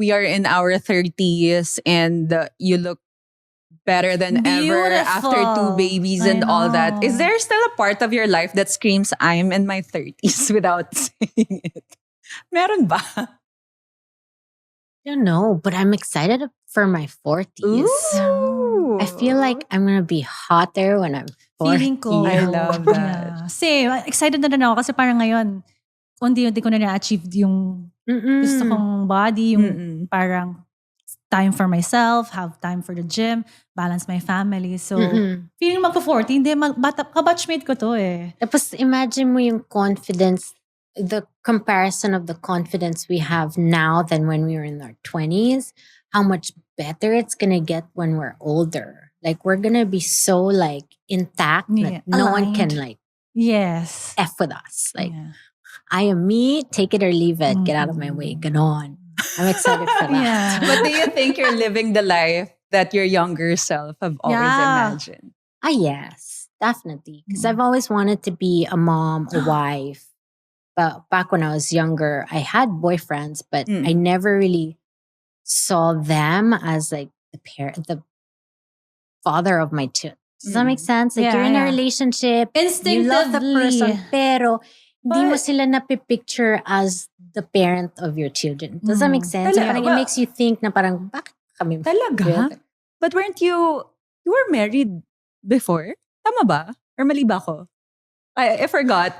we are in our 30s and you look better than ever after 2 babies and all that. Is there still a part of your life that screams, I'm in my 30s without saying it? Meron ba? I don't know, but I'm excited for my 40s. Ooh. I feel like I'm gonna be hotter when I'm 40. Feeling ko. I love that. Yeah. Same. Excited na rin ako kasi parang ngayon, unti-unti ko na na-achieve yung gusto kong body, yung parang time for myself, have time for the gym, balance my family. So, feeling magpa-40, hindi, kabatchmate ko to eh. Tapos imagine mo yung confidence, the comparison of the confidence we have now than when we were in our 20s, how much better it's gonna get when we're older. Like, we're gonna be so like intact that no one can like F with us. Like, I am me, take it or leave it, get out of my way, ganon. I'm excited for that. But do you think you're living the life that your younger self have always imagined? Yes, definitely. Because I've always wanted to be a mom, a wife. But back when I was younger, I had boyfriends, but I never really saw them as like the father of my children. Does that make sense? Like, you're in a relationship, you love the person, pero hindi mo sila napipicture as the parent of your children. Does that make sense? Talaga? Parang it makes you think na parang, bakit kami? Talaga? But weren't you were married before? Tama ba? Or mali ba ako? I forgot.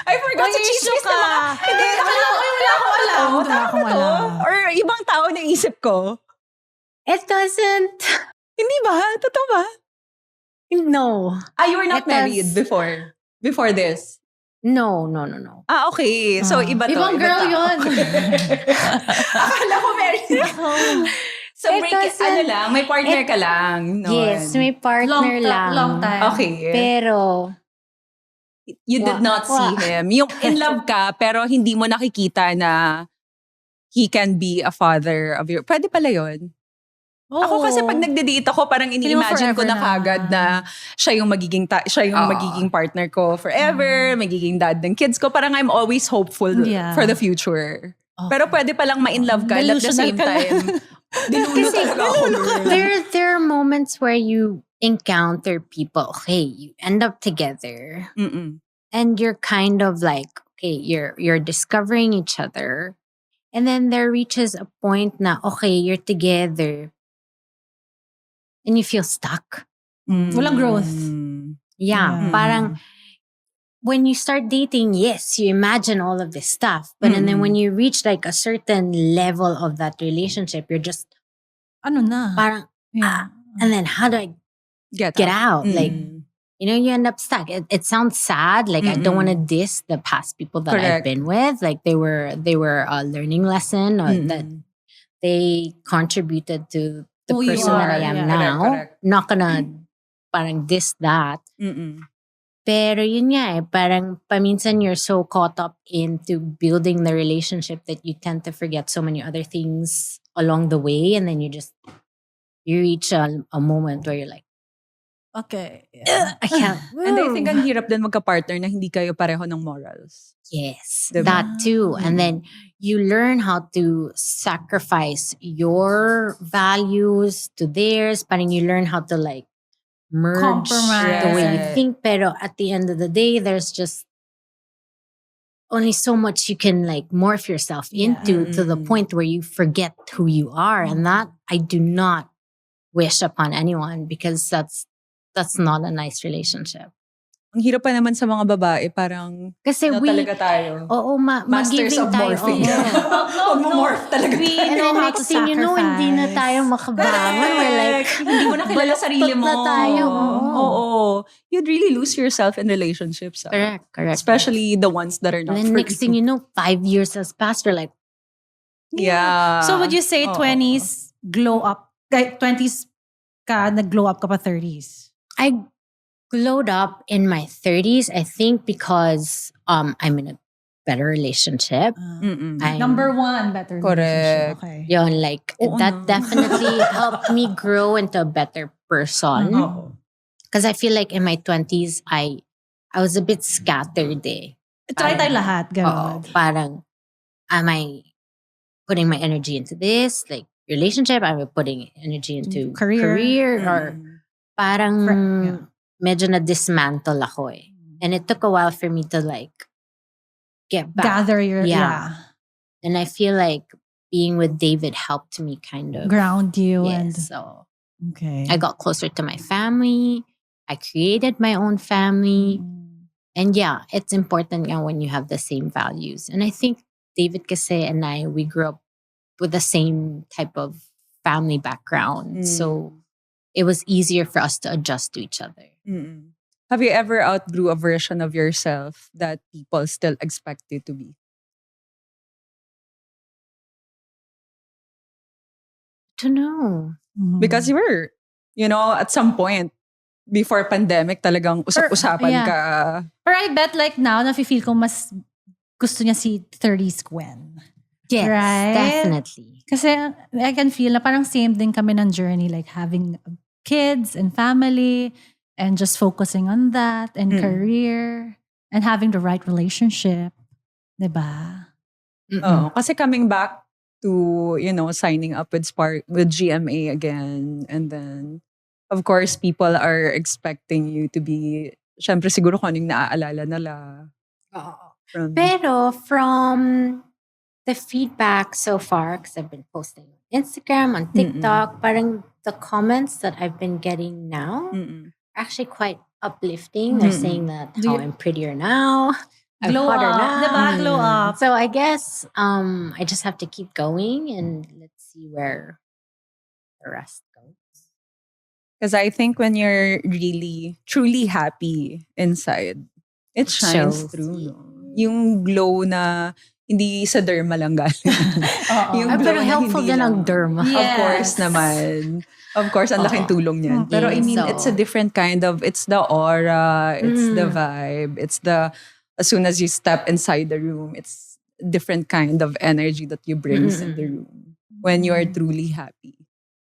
I forgot sa chismis na mga... Hindi, wala akong alam. Or ibang tao na isip ko. It doesn't. Hindi ba? Totoo ba? No. You were not married before this? No. Okay. So, iba to. Ibang girl yun. Akala ko married ako. So, may partner ka lang. No? Yes, may partner lang. Long time. Okay. Pero, you did not see him. Yung in love ka, pero hindi mo nakikita na he can be a father of your... Pwede pala yun. Ako kasi pag nagde-date ako, parang ini-imagine ko na kagad na siya yung magiging partner ko forever, magiging dad ng kids ko. Parang I'm always hopeful for the future. Pero pwede palang ma-in-love ka at the same time. There are moments where you encounter people, okay, you end up together. And you're kind of like, okay, you're discovering each other. And then there reaches a point na, okay, you're together. And you feel stuck. Walang growth. Yeah. Parang, when you start dating, yes, you imagine all of this stuff. But and then when you reach like a certain level of that relationship, you're just, parang, and then how do I get out? Like, you know, you end up stuck. It sounds sad. Like, I don't want to diss the past people that I've been with. Like, they were a learning lesson or that they contributed to the person that I am now. Correct. Not gonna parang diss that. Pero yun nga parang paminsan you're so caught up into building the relationship that you tend to forget so many other things along the way, and then you reach a moment where you're like, okay, I can't. And I think ang hirap din magka-partner na hindi kayo pareho ng morals. Yes, that too. And then you learn how to sacrifice your values to theirs, but you learn how to like merge the way you think. Pero at the end of the day, there's just only so much you can like morph yourself into to the point where you forget who you are. And that I do not wish upon anyone, because that's not a nice relationship. Ang hirap pa naman sa mga babae, parang kasi talaga tayo. Oo, masters of tayo. morphing. Mag-morph talaga tayo. And then next thing you know, hindi na tayo makabangon. We're like, hindi mo na kilala sarili mo. na tayo. Oo. You'd really lose yourself in relationships. Correct. Especially the ones that are not and then for next thing you know, 5 years has passed. We're like, yeah. So would you say 20s glow up? 20s ka, nag-glow up ka pa 30s? I glowed up in my 30s, I think, because I'm in a better relationship. Number one, better relationship. Okay. Yun, like, that definitely helped me grow into a better person. Because I feel like in my 20s, I was a bit scattered eh. Try tayo lahat. Parang, am I putting my energy into this, like relationship? Am I putting energy into Career. Or parang medyo na-dismantle ako eh. And it took a while for me to like get back. Gather your, And I feel like being with David helped me kind of ground you. So Okay. I got closer to my family. I created my own family. And it's important when you have the same values. And I think David kasi and I, we grew up with the same type of family background. So it was easier for us to adjust to each other. Have you ever outgrew a version of yourself that people still expect you to be? I don't know. Because you were, at some point, before pandemic, talagang usap-usapan ka. Or I bet like now, nafe-feel ko mas gusto niya si 30s Gwen. Yes, right? Definitely. Kasi I can feel na parang same din kami ng journey, like having kids and family and just focusing on that and career and having the right relationship. Diba? Oh, kasi coming back to, signing up with GMA again. And then, of course, people are expecting you to be, syempre siguro kung anong naaalala nila. Pero from the feedback so far, because I've been posting on Instagram, on TikTok, parang the comments that I've been getting now are actually quite uplifting. They're saying that how I'm prettier now. I'm Glow hotter up. now. Diba? Glow up. So I guess I just have to keep going and let's see where the rest goes. Because I think when you're really, truly happy inside, it shines through. No? Yung glow na hindi sa derma lang galing. Yung pero helpful din ang derma. Yes. Of course naman. Of course, ang laking tulong niyan. Pero I mean, it's a different kind of, it's the aura, it's the vibe, it's the, as soon as you step inside the room, it's a different kind of energy that you bring in the room when you are truly happy.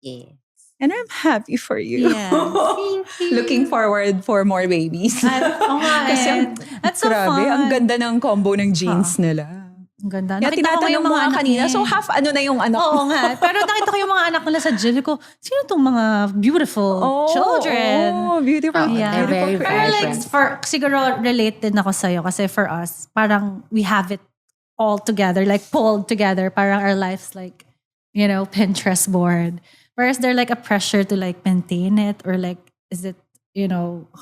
Yes. And I'm happy for you. Yes. Thank you. Looking forward for more babies. Kasi that's so grabe, fun. ang ganda ng combo ng jeans nila. Ang ganda. Kaya Nakita ko tinatanong yung mo mga nga anak kanina, niya. so half ano na yung anak Oo nga. Pero nakita ko yung mga anak nila sa gym. Ko, sino tong mga beautiful children? Oh, beautiful. They're very Pero like, vibrant. siguro related ako sa'yo kasi for us, parang we have it all together, like pulled together. Parang our lives like, Pinterest board. Whereas they're like a pressure to like maintain it or like, is it,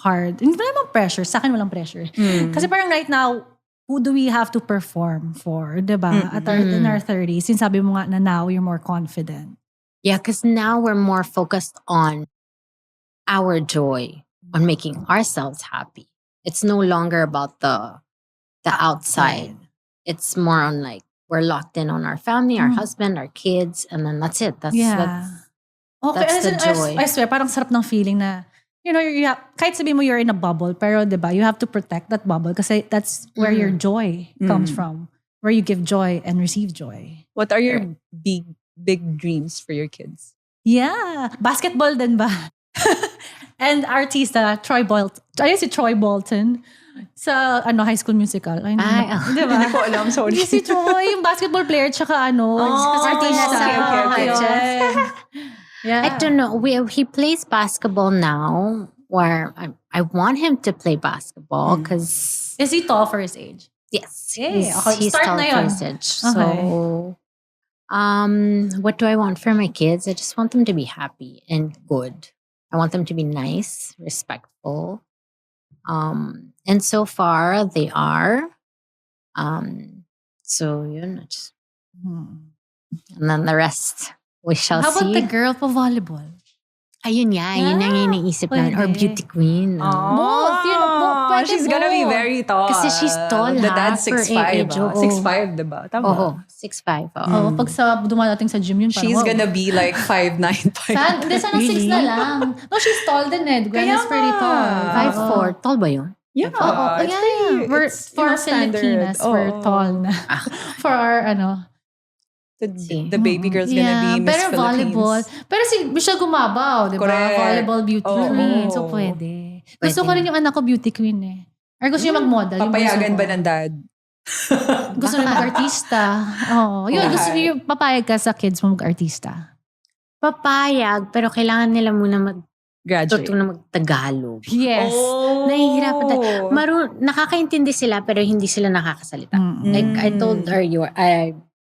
hard? Hindi naman pressure. Sa akin walang pressure. Kasi parang right now, who do we have to perform for, diba? In our 30s, since sabi mo nga na now you're more confident. Yeah, because now we're more focused on our joy, on making ourselves happy. It's no longer about the outside. It's more on like, we're locked in on our family, our husband, our kids, and then that's it. That's the joy. I swear, parang sarap ng feeling na, kahit sabihin mo you're in a bubble, pero diba, you have to protect that bubble kasi that's where your joy comes from. Where you give joy and receive joy. What are your big dreams for your kids? Yeah. Basketball din ba? And artista, Troy Bolton. Ayun si Troy Bolton. Sa High School Musical. Ay, diba? Hindi ko alam, sorry. Hindi si Troy, yung basketball player, tsaka artista. Okay. Yeah. I don't know. He plays basketball now, where I want him to play basketball because Is he tall for his age? yes, Okay, he's start tall na for yun. his age. So, what do I want for my kids? I just want them to be happy and good. I want them to be nice, respectful. And so far they are. So yun. And then the rest we shall How see. about the girl po volleyball? Ayun nga, yun ang iniisip namin. Or pwede. beauty queen. Both, pwede She's gonna be both. very tall. Kasi she's tall, The ha, dad's for 6'5". age, oo. 6'5", diba? Tama. Oo, 6'5". Oh, pag sa dumadating sa gym yun, parang, She's wow. gonna be like 5'9", 5'10". Hindi, sana 6 na lang. No, she's tall din eh. Gwen Kaya is pretty nga. tall. 5'4". Tall ba yun? Yeah. Oo, it's yeah. pretty- We're, it's, for standard. Filipinas, we're Oo. tall na. For our, The baby girl's gonna be Miss pero Philippines. volleyball. Pero si Michelle Gumabaw, di ba? Correct. Volleyball beauty Oo. queen. So, pwede. Gusto ko rin yung anak ko beauty queen eh. Or gusto niya mag-model. yung Papayagan bunso ba ko. ng dad? Gusto na mag-artista. Oo. Yun, gusto Lahat. yung papayag ka sa kids mo mag-artista. Papayag, pero kailangan nila muna Graduate. magtutunan mag-Tagalog. Yes. Nahihirapan tayo. Nakakaintindi sila pero hindi sila nakakasalita. Mm-mm. Like I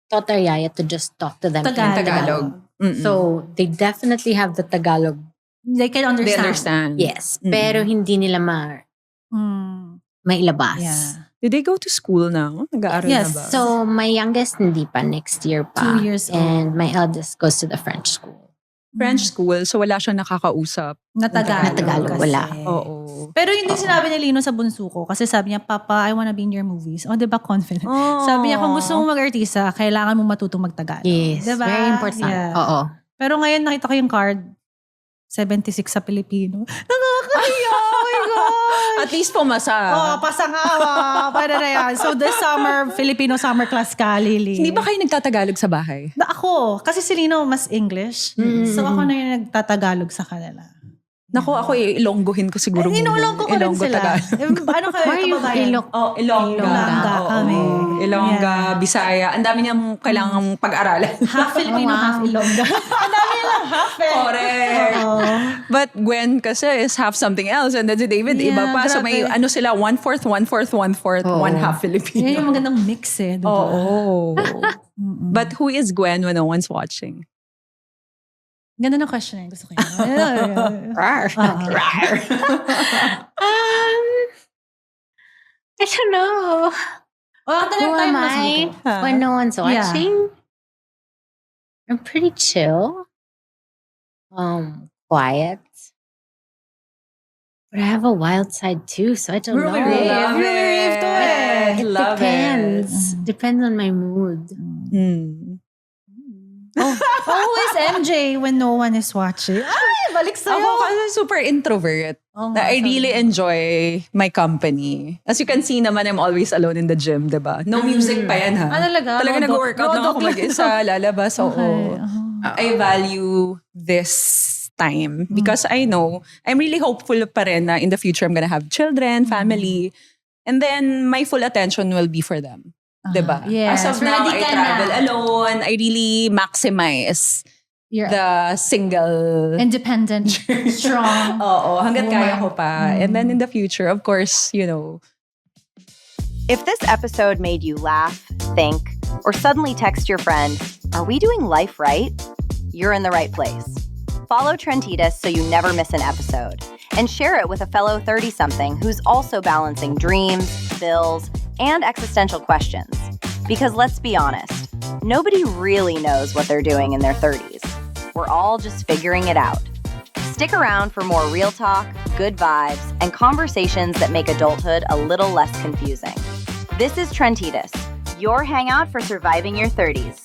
taught our yaya to just talk to them in Tagalog. Mm-mm. So they definitely have the Tagalog. They can They understand. understand. Yes, Mm-mm. pero hindi nila mailabas. Yeah. Did they go to school now? Nag-aaral Yes. na ba? So my youngest hindi pa, next year pa. 2 years old. And my eldest goes to the French school. French school, so wala siyang nakakausap. Na Tagalog. Na Tagalog, kasi. wala. Oo. Pero yun din sinabi ni Lino sa bunso ko. Kasi sabi niya, Papa, I wanna be in your movies. O, diba confident? Sabi niya, kung gusto mo mag-artista, kailangan mo matutong mag-Tagalog. Yes, Diba? very important. Yeah. Oo. Pero ngayon nakita ko yung card, 76 sa Pilipino. Nakakahiya! Oh my gosh! At least pumasa. Oh, pasangawa. Pwede na yan. So this summer, Filipino summer class ka, Lily. Hindi ba kayo nagtatagalog sa bahay? Ako. Kasi si Lino mas English. So ako na yung nagtatagalog sa kanila. Naku, ako ilonggohin ko siguro. Eh, inulonggo ko rin sila. Ano kayo? Why you kababayan? Oh, Ilongga. Ilongga Oo. kami. Ilongga, Yeah. Bisaya. Ang dami niyang kailangang pag-aralan. Half Filipino, Wow. half Ilongga. Ang dami nilang half eh. Correct. Oo. But Gwen kasi is half something else. And then si David, Yeah, iba pa. So may grabe. ano sila, 1/4, 1/4, 1/4, Oo. 1/2 Filipino. Yan yung magandang mix eh. Diba? Oo. Mm-mm. But who is Gwen when no one's watching? Ganda ng question eh. Gusto ko yun. Rar. I don't know. Oh, Who tayo am mas I dito. when no one's Yeah. watching? I'm pretty chill. Quiet. But I have a wild side too, so I don't know. Love Rave to eh. It Love depends. Depends on my mood. Hmm. Oh, who is MJ when no one is watching? Ay, balik sa'yo. Ako kasi super introvert. Oh, Na I really enjoy my company. As you can see naman, I'm always alone in the gym, diba? No music pa yan, ha? talaga? Talaga Rodok- nag-workout lang ako rodok mag-isa, lalabas, oo. Okay. I value this time because I know, I'm really hopeful pa rin na in the future I'm gonna have children, family, and then my full attention will be for them. Diba? Yes. As of now, Ready I ka travel na. alone. I really maximize You're the single. independent, strong. Oo, hanggat Woman. kaya ko pa. And then in the future, of course, you know. If this episode made you laugh, think, or suddenly text your friend, "Are we doing life right?" You're in the right place. Follow Trentitas so you never miss an episode. And share it with a fellow 30-something who's also balancing dreams, bills, and existential questions. Because let's be honest, nobody really knows what they're doing in their 30s. We're all just figuring it out. Stick around for more real talk, good vibes, and conversations that make adulthood a little less confusing. This is Trentitas, your hangout for surviving your 30s.